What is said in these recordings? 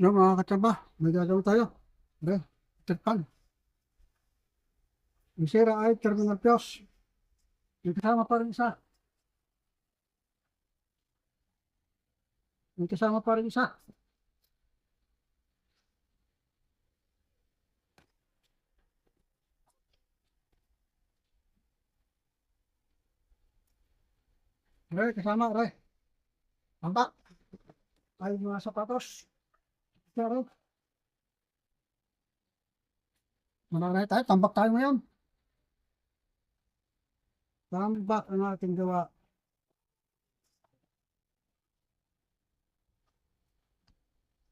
Yung mga katsaba, may gagawin tayo. Be, tikpan. Yung sira ay terminal fuse. May kasama pa rin isa. May kasama pa rin isa. Re, kasama, re. Tambak. Ay, mga sapatos. Pero, mananay tayo. Tambak tayo ngayon. Tambak ang ating gawa.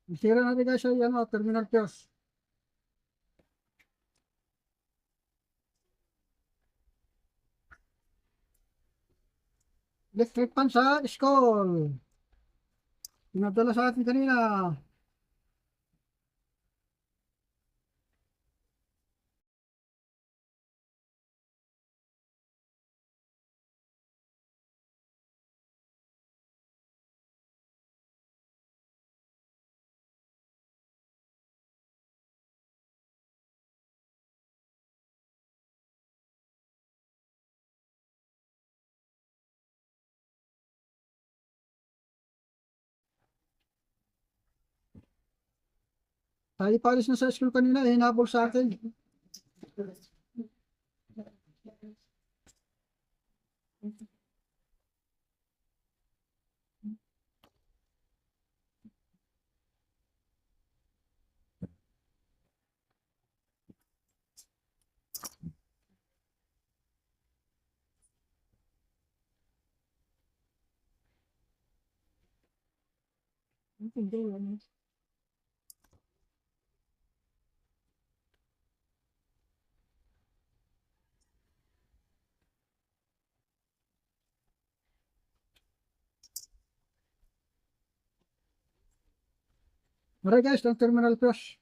Yung sira natin guys ay ano, terminal fuse. Electric pan sa school. Pinadala sa atin kanina. Tayo palis na sa school kanina, hinabol sa atin. Alright guys, ang terminal fuse.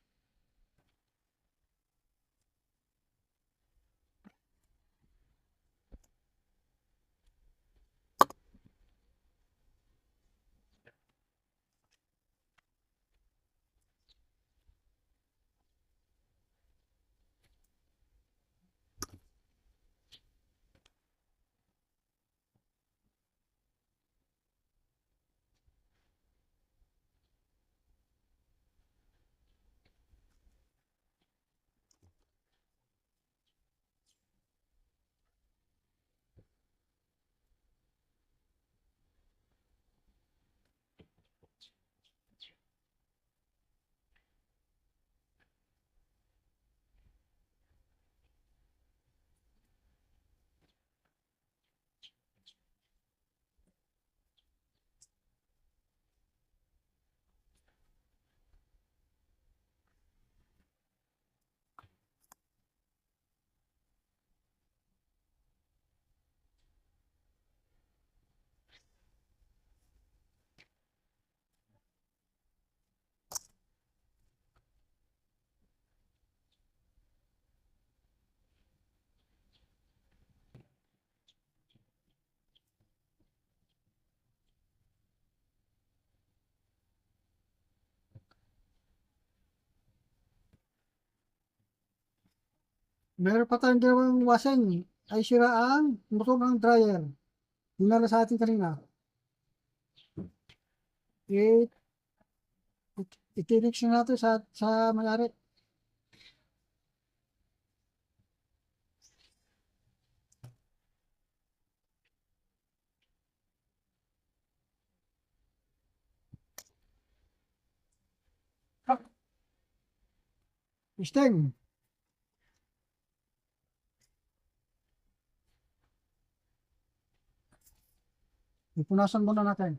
Meron pa tayong ginawang waseng. Ay sira ang motor ng dryer. Dinala sa atin kanina. I- Itinex na natin sa may-ari. Sting, ipunasan muna natin.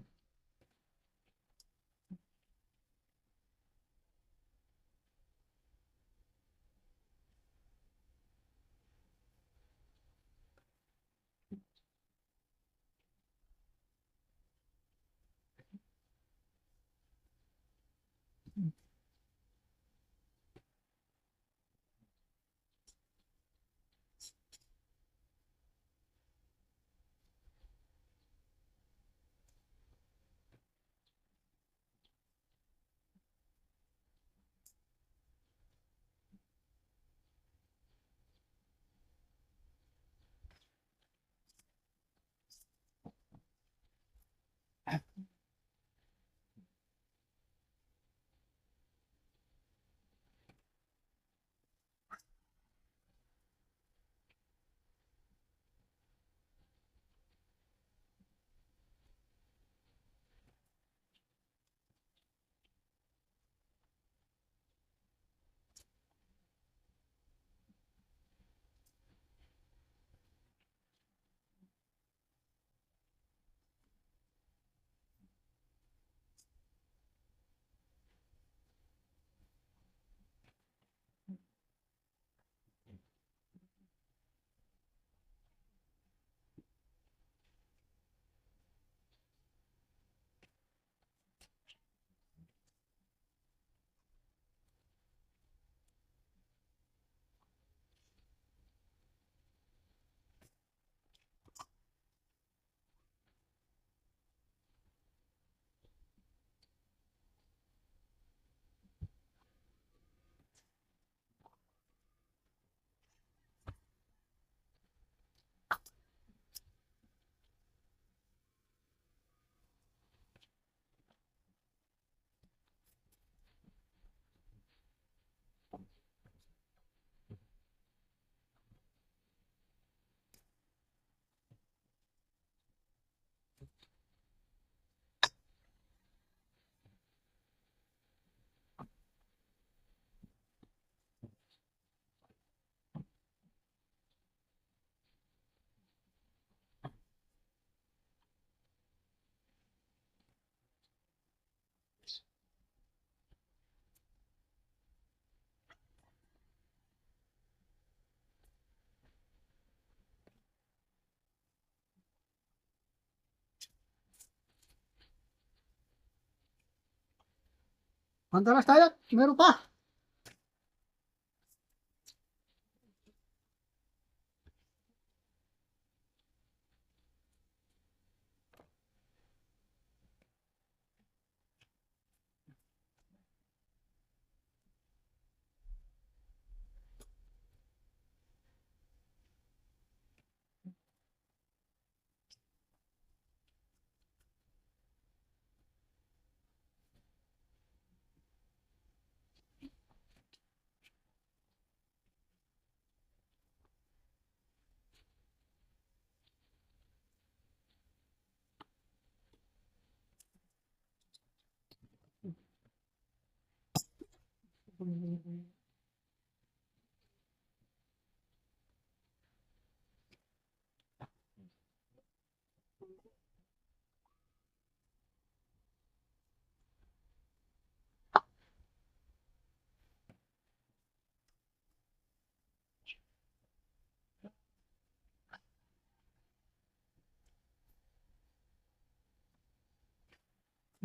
Pantalas tayo. Meron pa.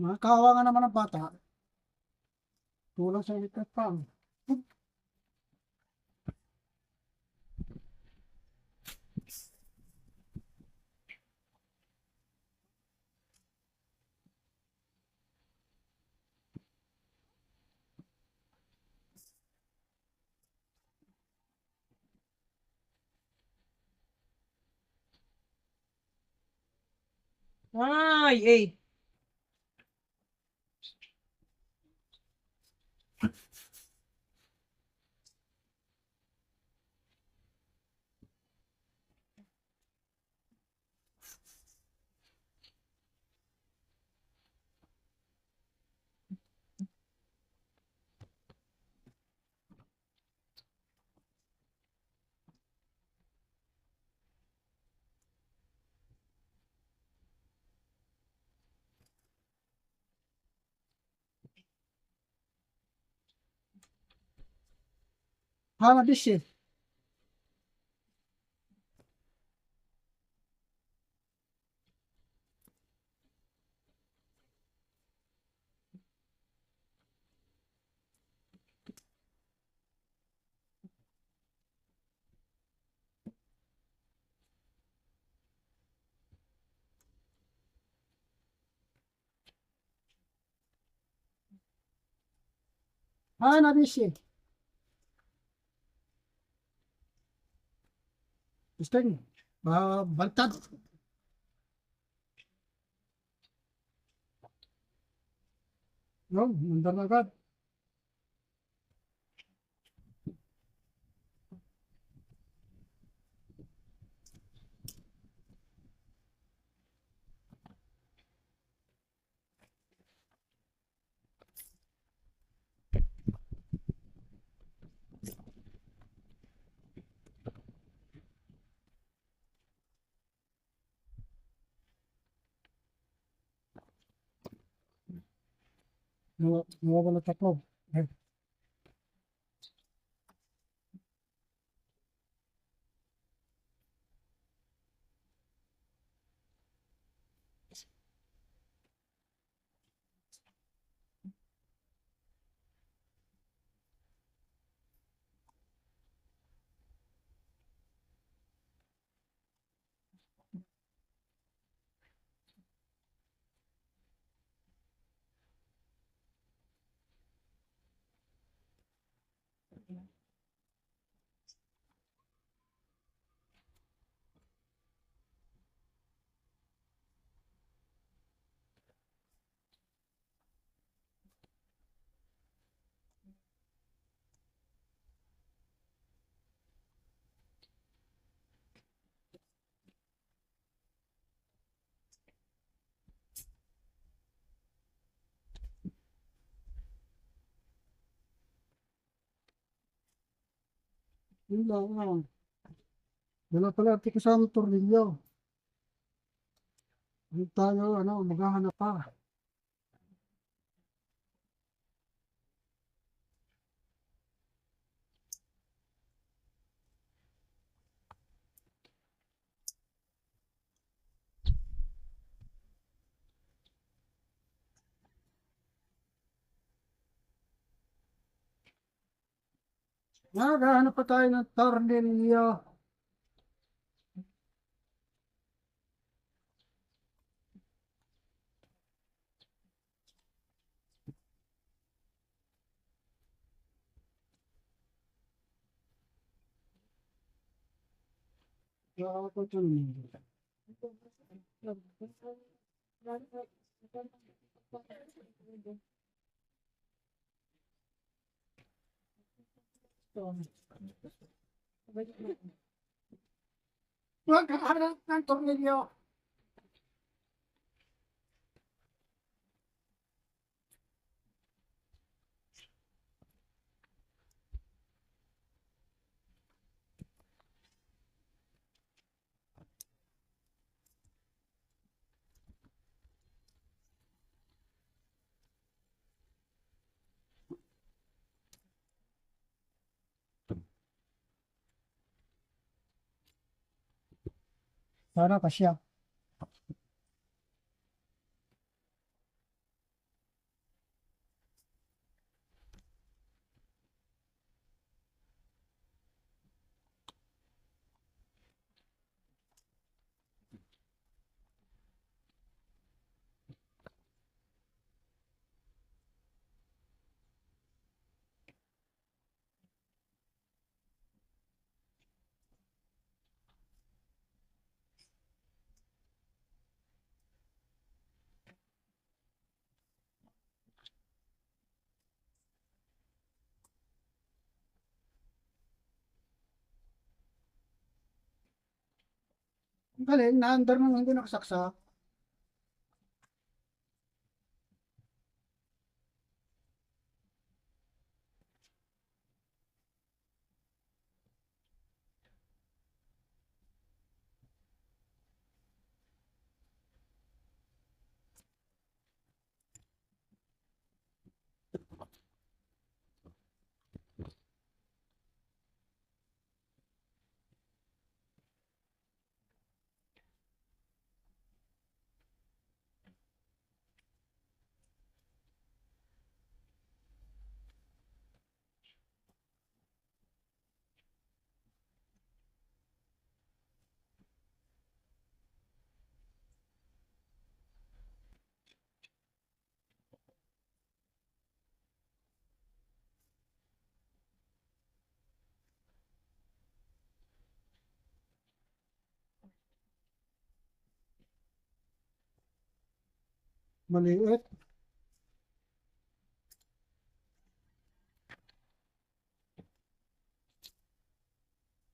Nakakawa nga naman ang bata. Tulang sa likat pa. Ay, eh. Hana disi. Hana disi. Gusto niyo? Baliktad. Yun, nandun agad. Nawawala tatlo. Eh, yun lang. Wala pala ati kasama tornilyo. Hindi tayo, maghahanap pa. Maghahanap pa tayo ng tornilyo. Wala pa tornilyo. Maghahanap ng tornilyo. Sana kasya. Ang galing, naandar nang hindi nakasaksak. Maliit.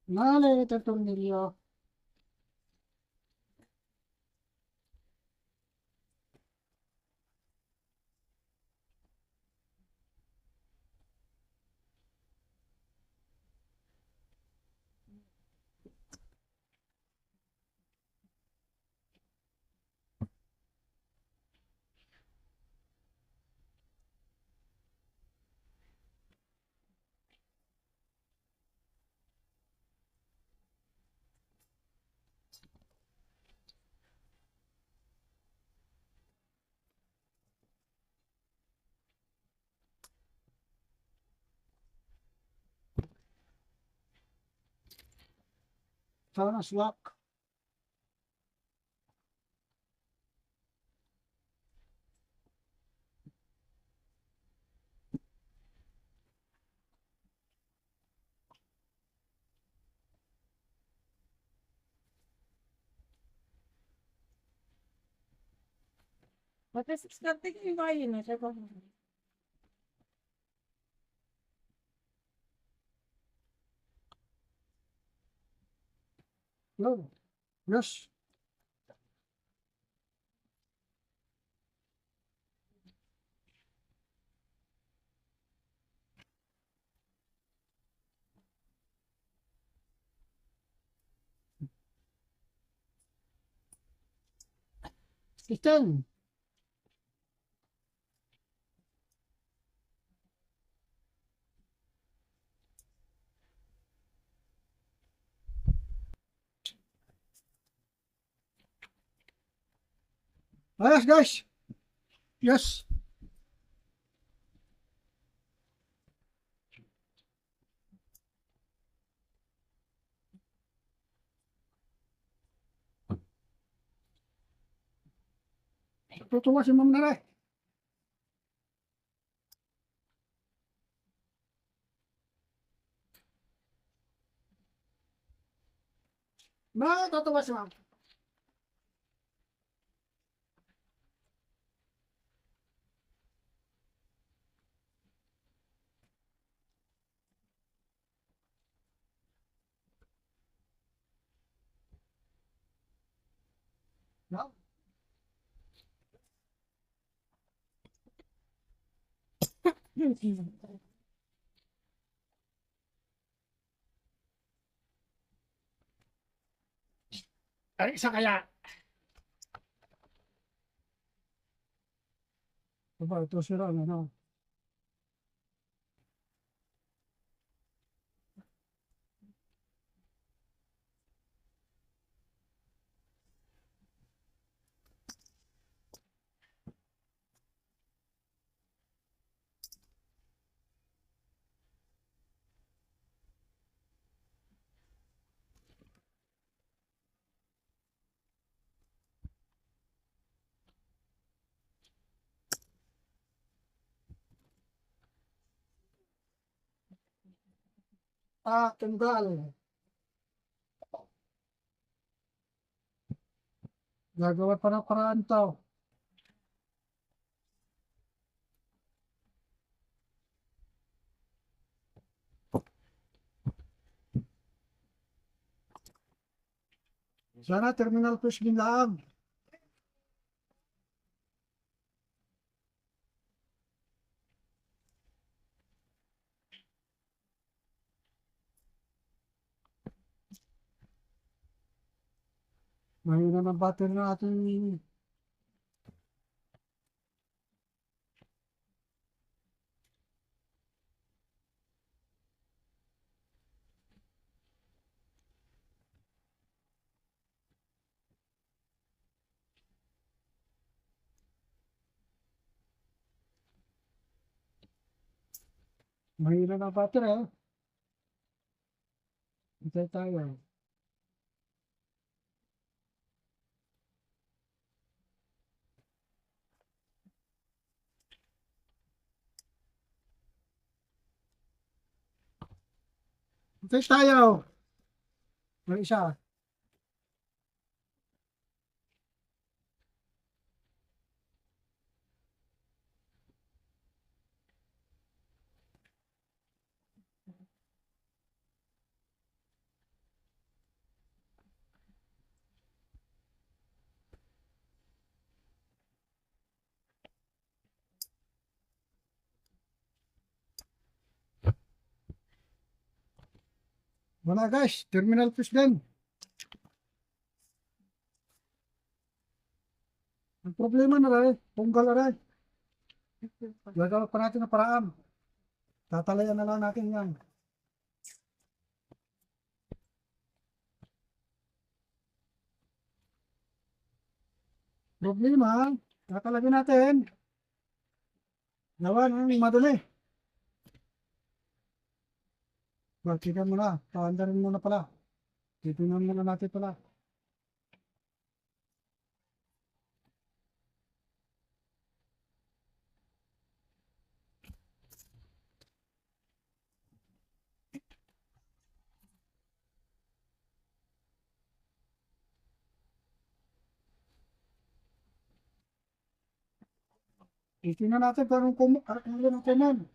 Maliit ang tornilyo. Sana swak. Mata diskarte ko yung bahay na siya. Yo. Yes. Kristen. Ayos guys. Yes. Tutuwa si Ma'am Nare. Tutuwa si Ma'am. No? Ay, isa kaya. Diba, ito sila, ano. Tanggal. Gagawa pa ng paraan to. Sana terminal fish din lang. Mahina ng battery ng ating mahina ng battery. Hintay tayo. Hintay tayo. May isa. Wala guys, terminal fish din. Ang problema na rin, tunggal na rin. Gagawa pa natin ng paraan. Tatalayan na lang natin yan. Problema, tatalagyan natin. Gawa ng madali. Tingnan mo na, paandarin mo na pala. Titingnan muna natin pala. Titingnan natin kung anong common.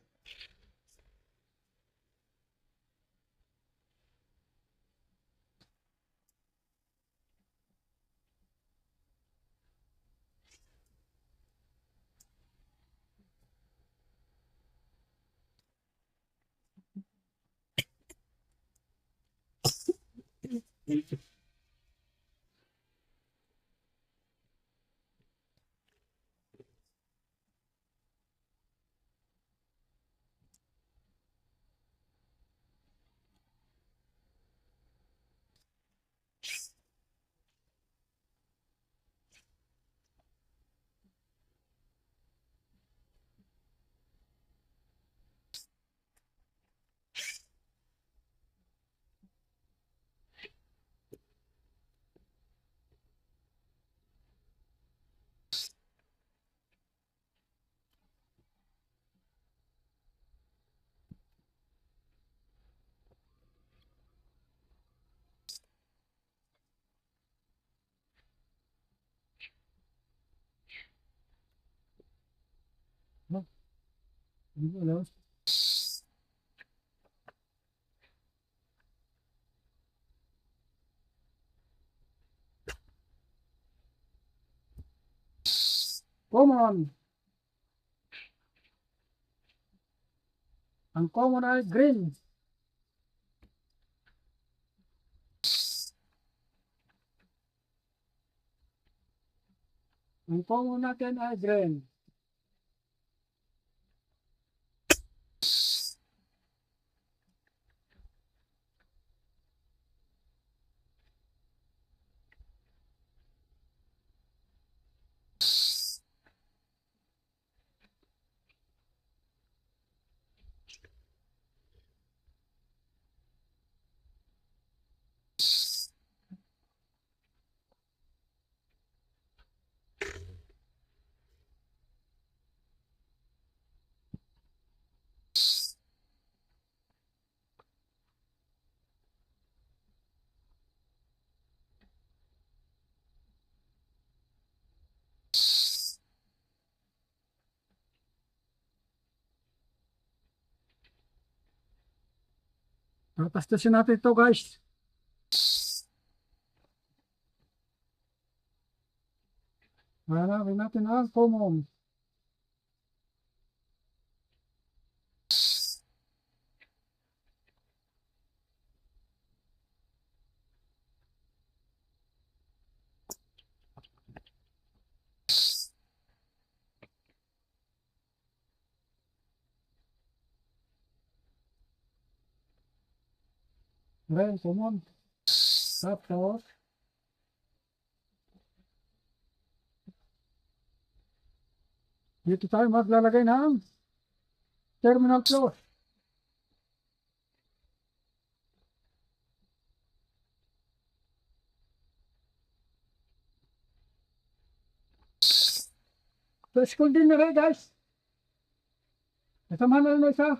Ano? Common. Ang common ay green. Ang common natin ay green. Tapastasin natin ito guys. Hanapin natin ang common. Green, common. Tapos, dito tayo maglalagay ng terminal close. So, school din na rin guys. Kasama na isa.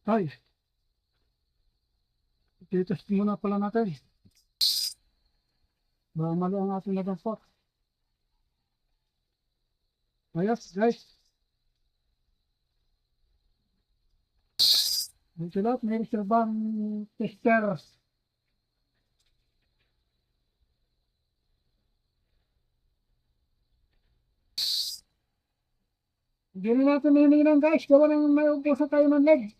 Ay. Titest muna pala natin. Baka mali ang ating nadampot. Ayos guys. Dito lahat may reservang tester. Hindi na natin hinihilang guys. Gawa ng may ubusan tayo ng leg.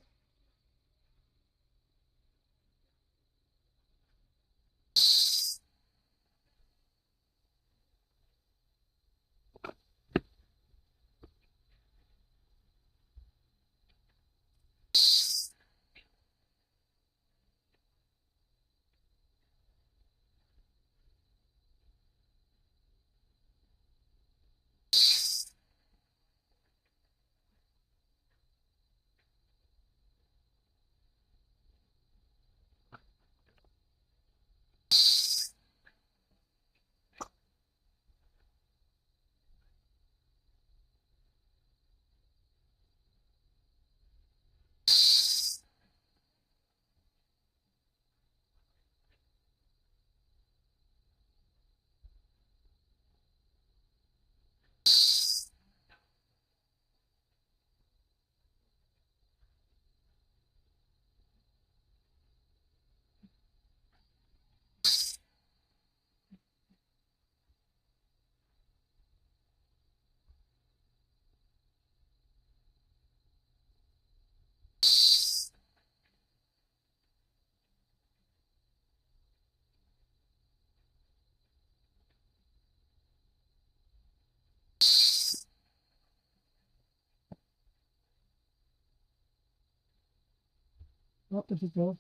What is ito?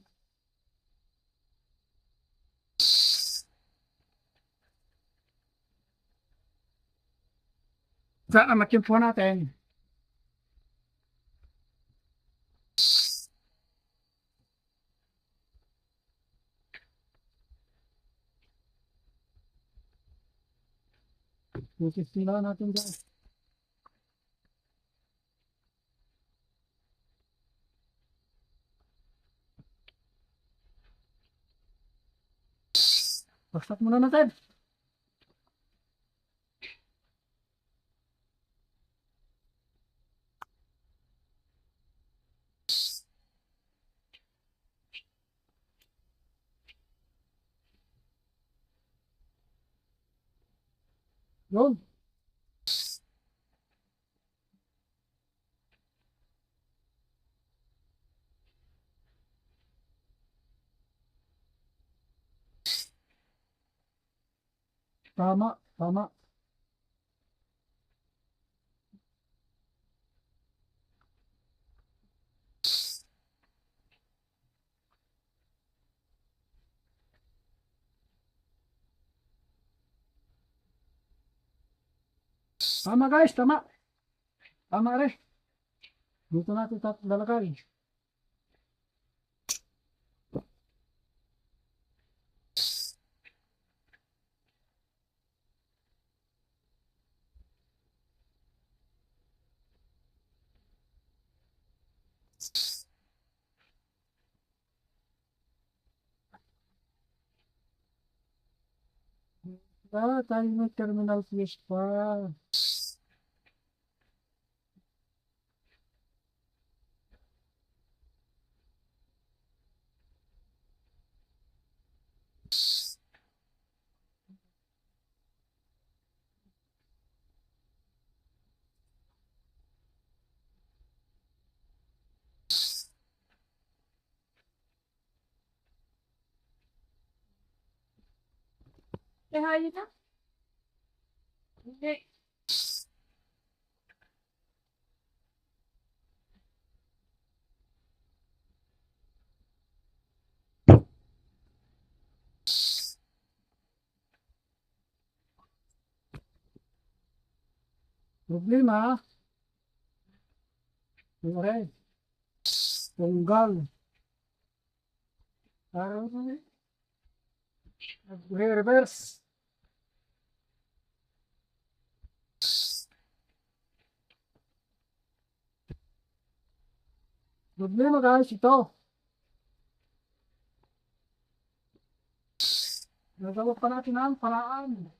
Saan ang matimpo natin? Putis nila natin guys. Pasok muna natin. Yun. Tama, tama. Tama guys, tama. Tama rin. Dito natin lalagay. Tayo may terminal fuse pa. Eh, hayo na. Hindi. Problema. Pare. Tunggal. Araw na eh. Reverse. Problema guys, ito. Nagawa pa natin ang paraan.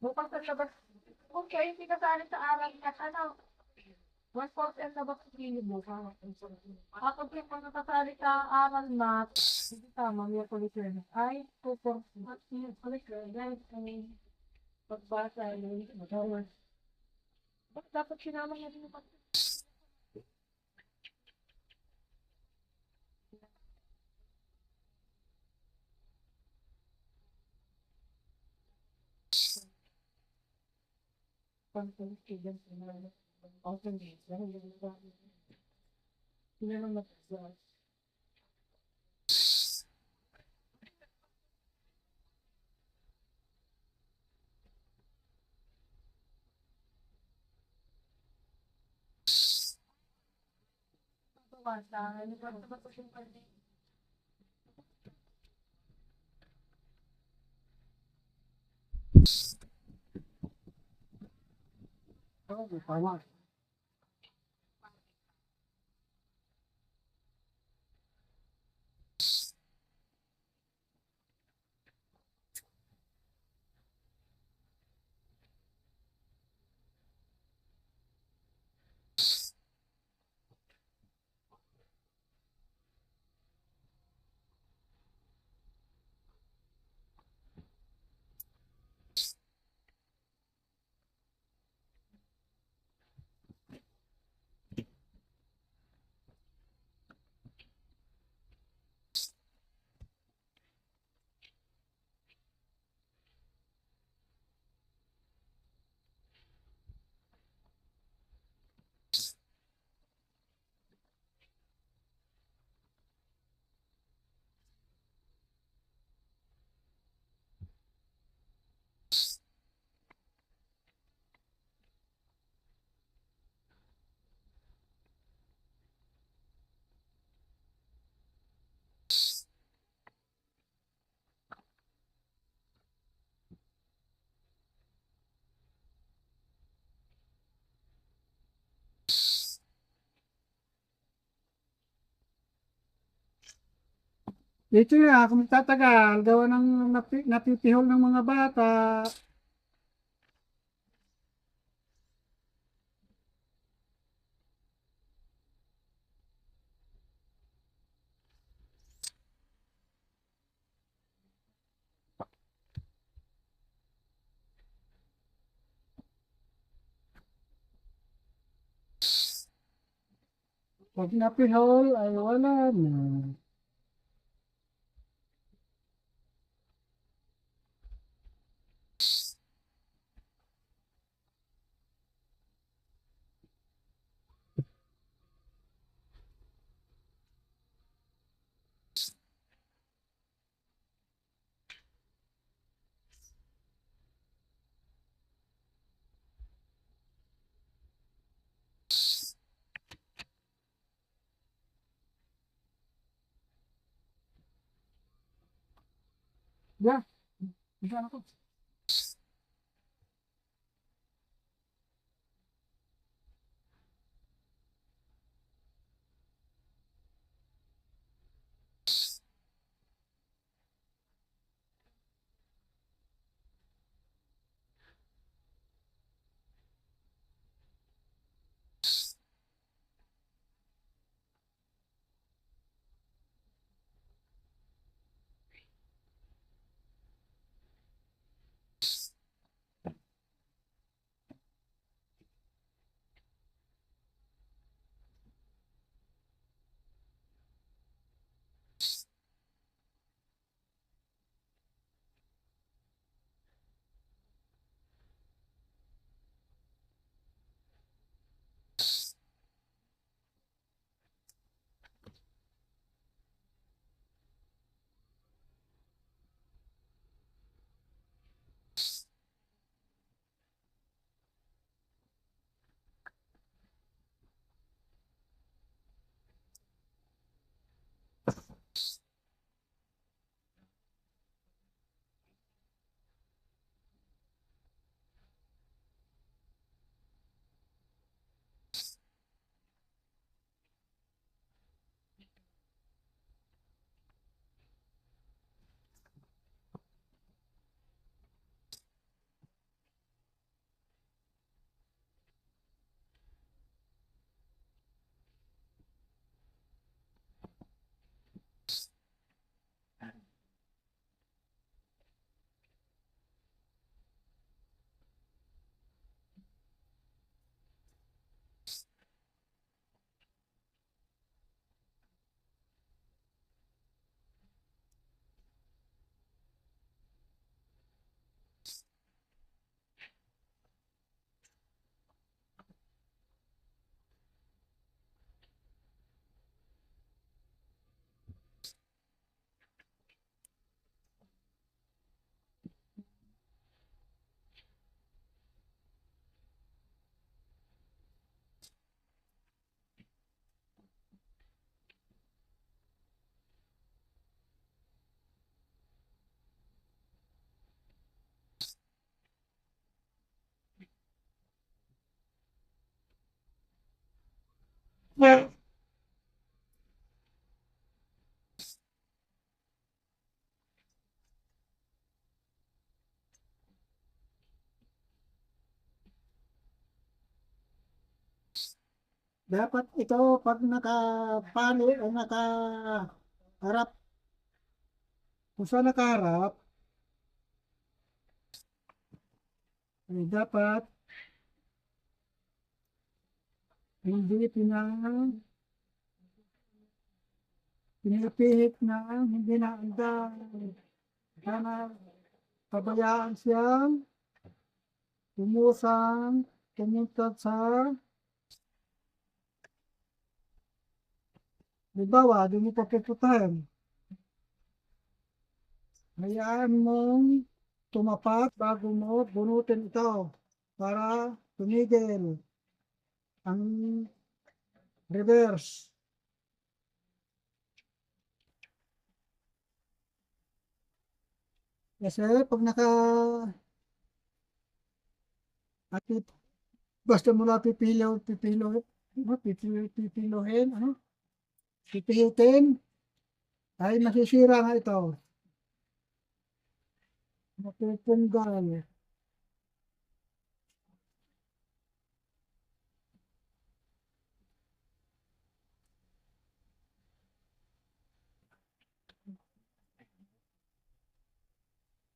Bukas ang labas. Kung kayo hindi kasali sa aral niya, ano, 1/4 ang labas sa gilid mo. Kapag yung mga kasali sa aral math, hindi tama, may kulitin. Ay, 2/4. Kulitin, yan, ay, pagbasa, yun, magawa. Bakit dapat sinama niya din yung pag-student? Often, dahil yung sinama na basa, ano ba ito yung pwede? Oo, tama. Ito nga, kung tatagal, gawa ng napipihol ng mga bata. Pag napihol, ay wala na. Ya, bisa na ko. Dapat ito pag nakapalo o nakaharap, kung saan nakaharap, ay dapat hindi pinipihit na hindi na andang sana pabayaan siyang tumusang pumunta sa halimbawa, doon mo papupuntahan. Hayaan mong tumapat bago mo bunutin ito para tumigil ang reverse. Kasi pag at basta mo lang pipiluhin, ano? Pipihitin, ay masisira nga ito. Mapupunggal.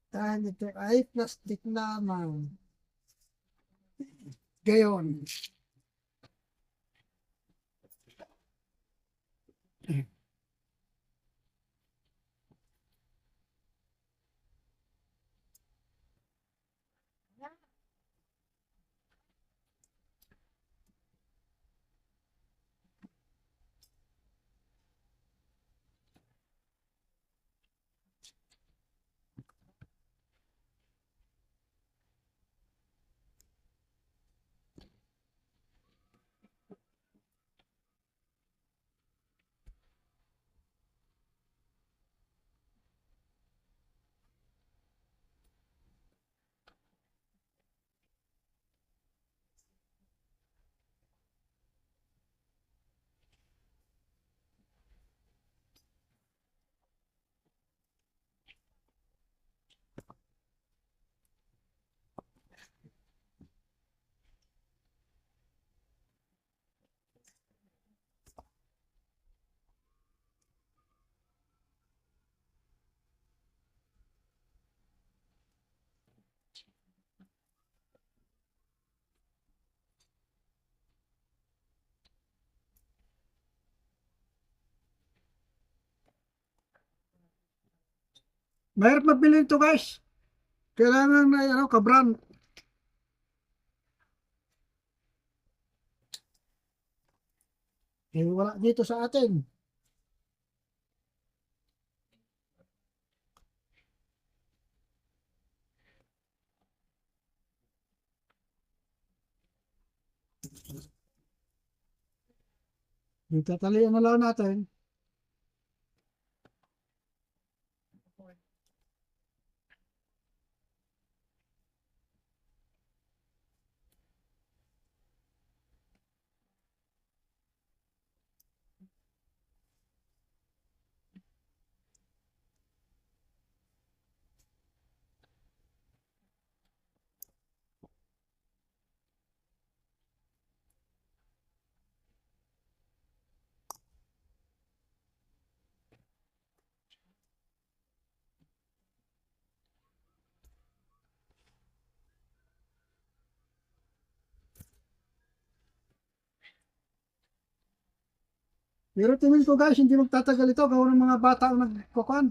Dahil ito ay plastic lamang. Gayon. Mahirap mabili ito guys. Kailangan na ano, ka-brand. Eh, wala dito sa atin. Tatalian na lang natin. Pero tingin ko guys, hindi magtatagal ito. Gawa ng mga bata ang nagkukuhan.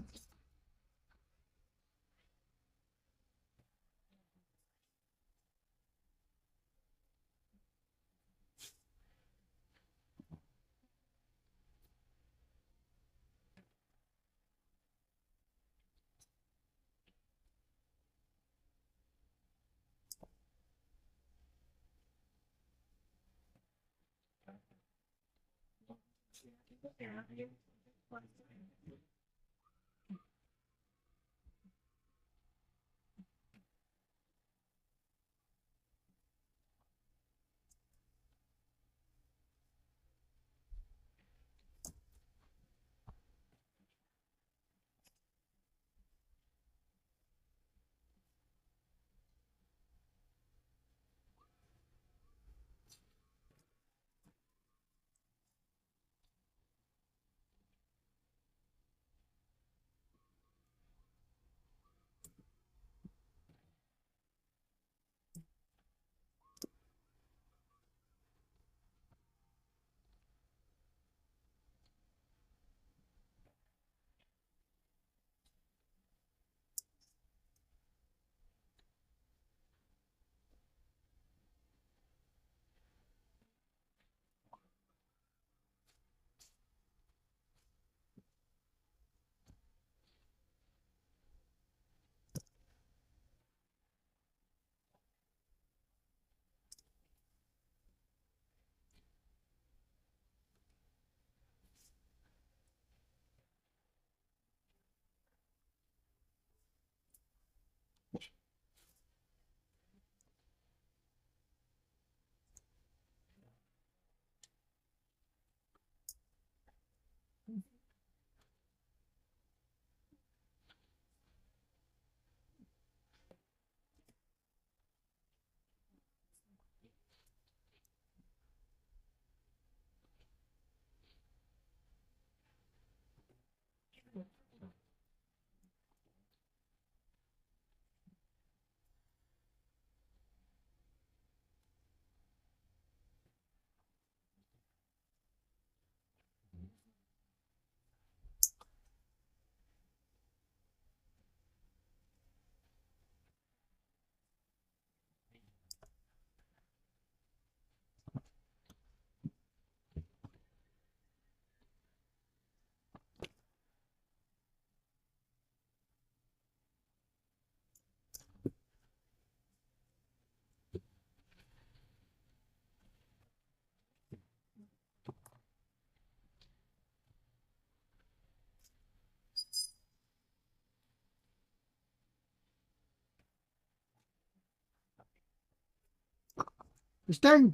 Steng,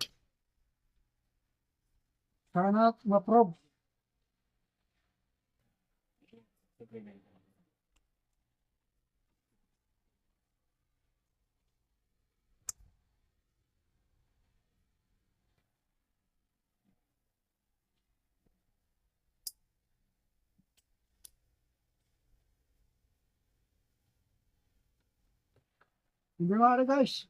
sana ma-probe. Hindi maaari guys.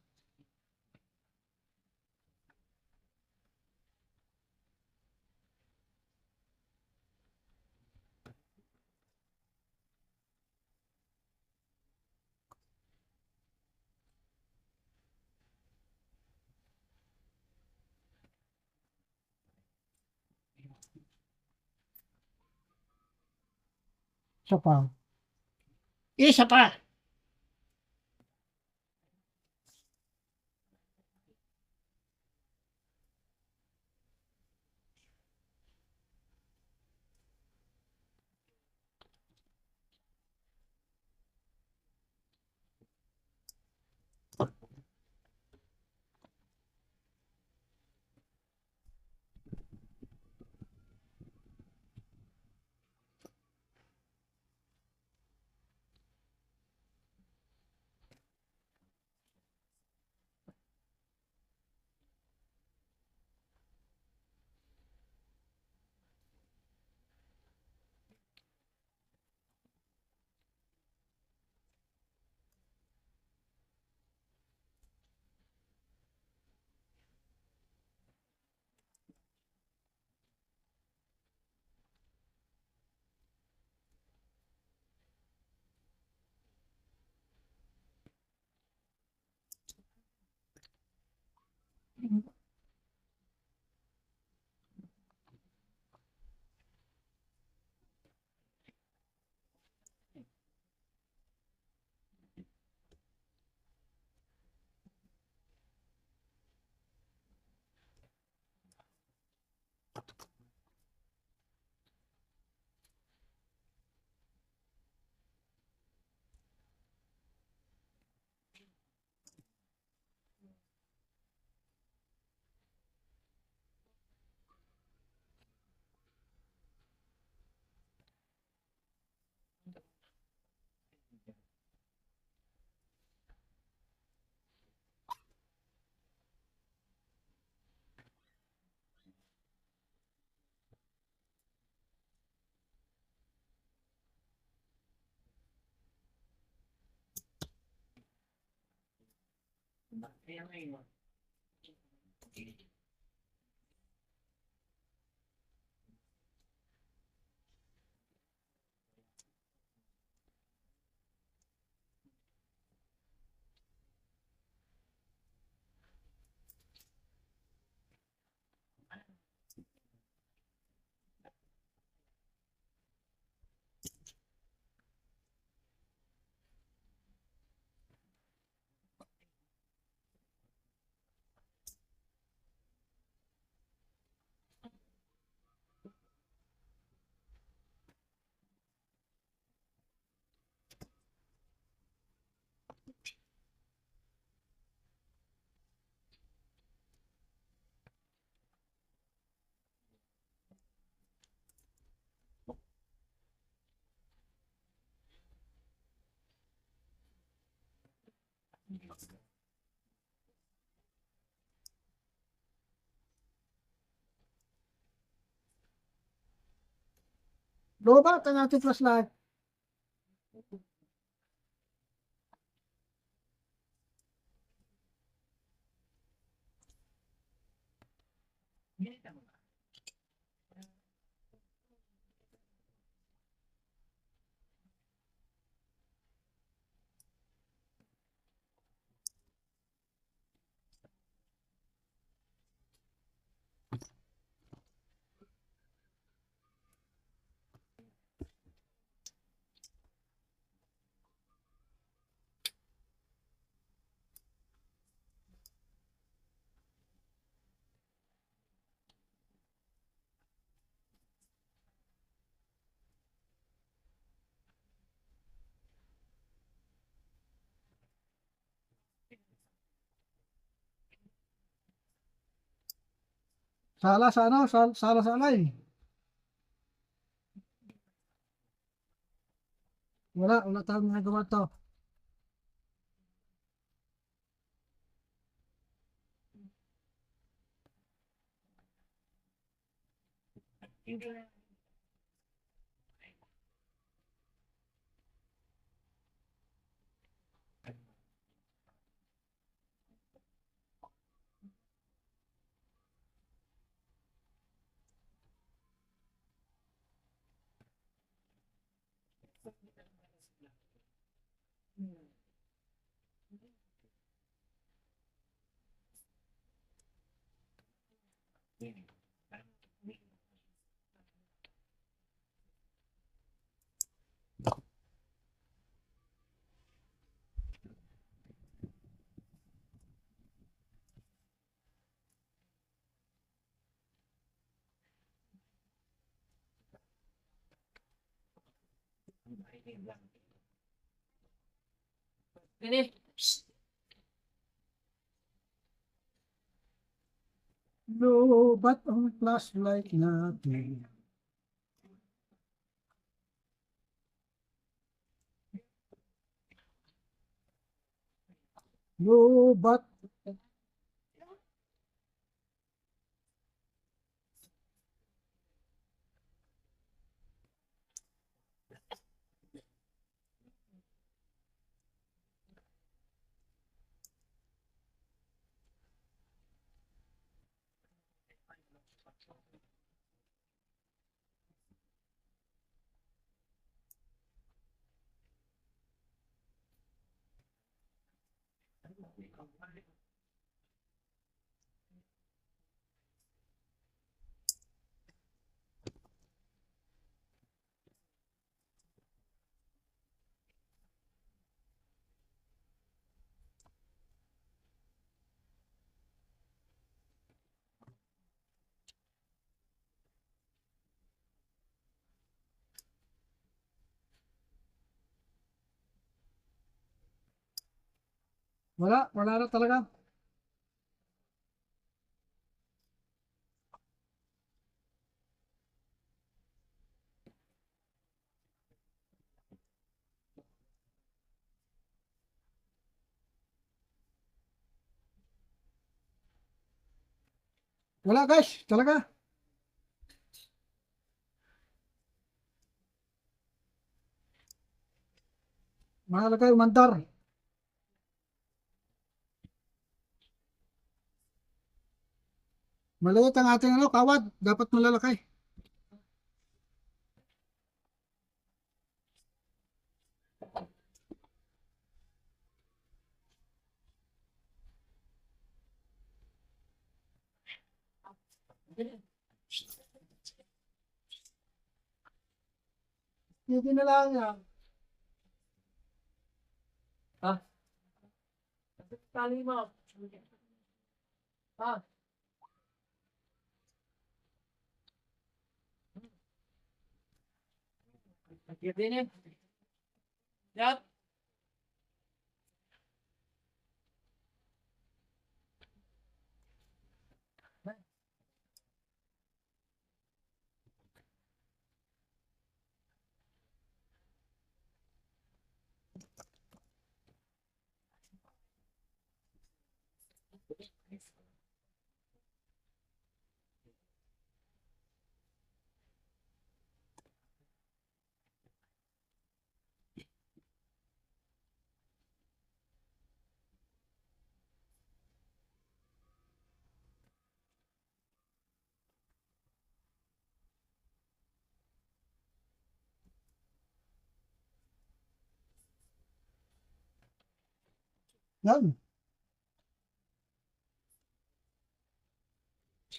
Isa pa. Isa pa. Lobat ang ating flashlight. Sala sa ano? Sala sa alay. Wala tayong nagawa to. Finish. Lobat ang flashlight natin. Lobat. Wala na talaga. Wala guys, talaga. Mahalaga yung mandar. Maliit ang ating ano, kawad. Dapat malalaki. Hindi na lang yan. Tali mo. Ah. Finish. Yep. Yan.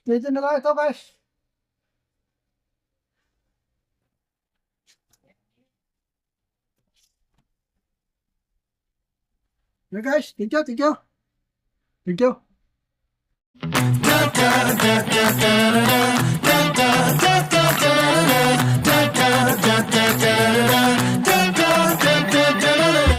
Dito na lang ito guys. Yeah, guys, thank you, thank you. Thank you.